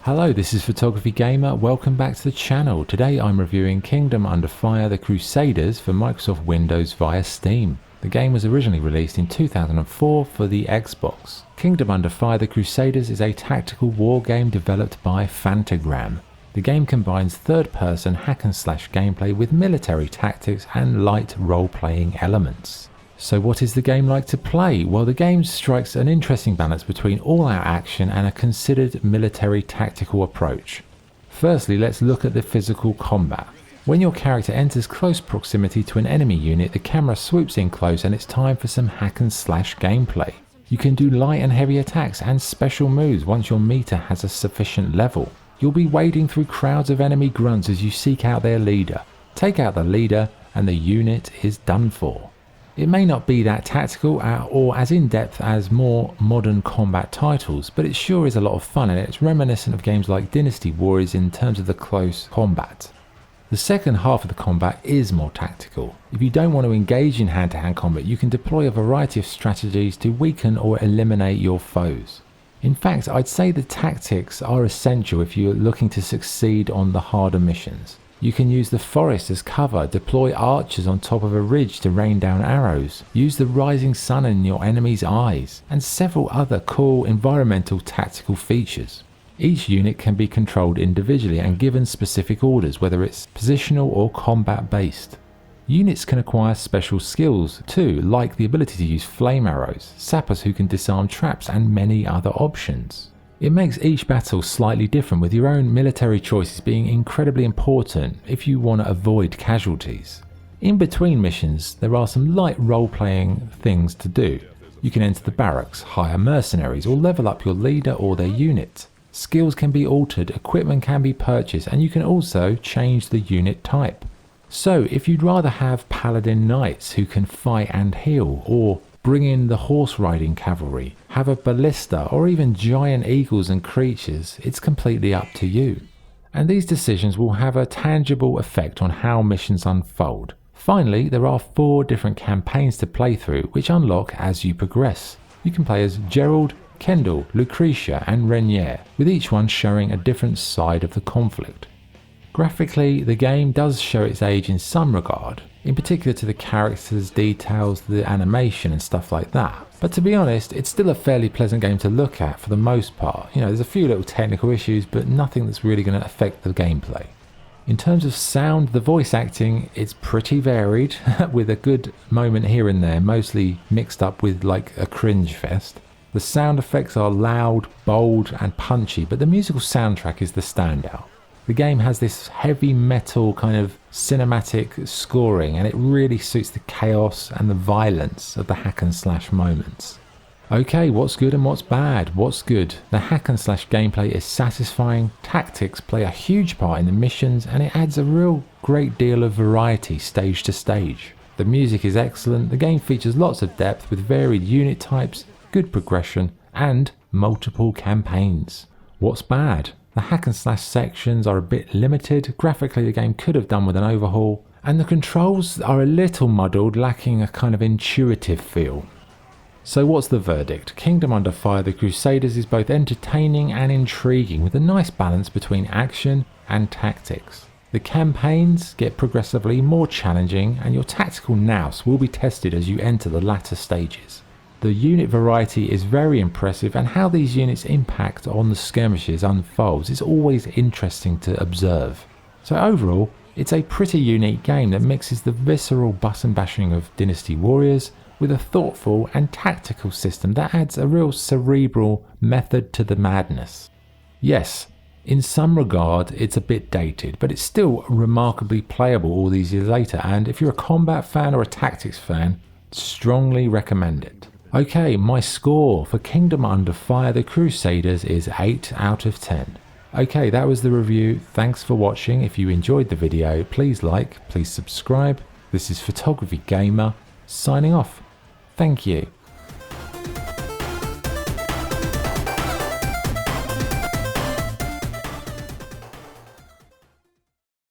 Hello, this is Photography Gamer. Welcome back to the channel. Today I'm reviewing Kingdom Under Fire: The Crusaders for Microsoft Windows via Steam. The game was originally released in 2004 for the Xbox. Kingdom Under Fire: The Crusaders is a tactical war game developed by Fantagram. The game combines third-person hack-and-slash gameplay with military tactics and light role-playing elements. So what is the game like to play? Well, the game strikes an interesting balance between all-out action and a considered military tactical approach. Firstly, let's look at the physical combat. When your character enters close proximity to an enemy unit, the camera swoops in close and it's time for some hack-and-slash gameplay. You can do light and heavy attacks and special moves once your meter has a sufficient level. You'll be wading through crowds of enemy grunts as you seek out their leader. Take out the leader and the unit is done for. It may not be that tactical or as in-depth as more modern combat titles, but it sure is a lot of fun and it's reminiscent of games like Dynasty Warriors in terms of the close combat. The second half of the combat is more tactical. If you don't want to engage in hand-to-hand combat, you can deploy a variety of strategies to weaken or eliminate your foes. In fact, I'd say the tactics are essential if you're looking to succeed on the harder missions. You can use the forest as cover, deploy archers on top of a ridge to rain down arrows, use the rising sun in your enemy's eyes, and several other cool environmental tactical features. Each unit can be controlled individually and given specific orders, whether it's positional or combat based. Units can acquire special skills too, like the ability to use flame arrows, sappers who can disarm traps, and many other options. It makes each battle slightly different, with your own military choices being incredibly important if you want to avoid casualties. In between missions, there are some light role-playing things to do. You can enter the barracks, hire mercenaries, or level up your leader or their unit. Skills can be altered, equipment can be purchased, and you can also change the unit type. So if you'd rather have paladin knights who can fight and heal, or bring in the horse riding cavalry, have a ballista, or even giant eagles and creatures, it's completely up to you. And these decisions will have a tangible effect on how missions unfold. Finally, there are 4 different campaigns to play through, which unlock as you progress. You can play as Gerald, Kendall, Lucretia, and Renier, with each one showing a different side of the conflict. Graphically, the game does show its age in some regard, in particular to the characters, details, the animation and stuff like that. But to be honest, it's still a fairly pleasant game to look at for the most part. You know, there's a few little technical issues, but nothing that's really going to affect the gameplay. In terms of sound, the voice acting, it's pretty varied, with a good moment here and there, mostly mixed up with like a cringe fest. The sound effects are loud, bold and punchy, but the musical soundtrack is the standout. The game has this heavy metal kind of cinematic scoring, and it really suits the chaos and the violence of the hack and slash moments. Okay, what's good and what's bad? What's good? The hack and slash gameplay is satisfying, tactics play a huge part in the missions, and it adds a real great deal of variety stage to stage. The music is excellent, the game features lots of depth with varied unit types, good progression, and multiple campaigns. What's bad? The hack and slash sections are a bit limited, graphically the game could have done with an overhaul, and the controls are a little muddled, lacking a kind of intuitive feel. So what's the verdict? Kingdom Under Fire: The Crusaders is both entertaining and intriguing, with a nice balance between action and tactics. The campaigns get progressively more challenging, and your tactical nous will be tested as you enter the latter stages. The unit variety is very impressive, and how these units impact on the skirmishes unfolds is always interesting to observe. So overall, it's a pretty unique game that mixes the visceral button bashing of Dynasty Warriors with a thoughtful and tactical system that adds a real cerebral method to the madness. Yes, in some regard it's a bit dated, but it's still remarkably playable all these years later, and if you're a combat fan or a tactics fan, strongly recommend it. Okay, my score for Kingdom Under Fire: The Crusaders is 8 out of 10. Okay, that was the review. Thanks for watching. If you enjoyed the video, please like, please subscribe. This is Photography Gamer, signing off. Thank you.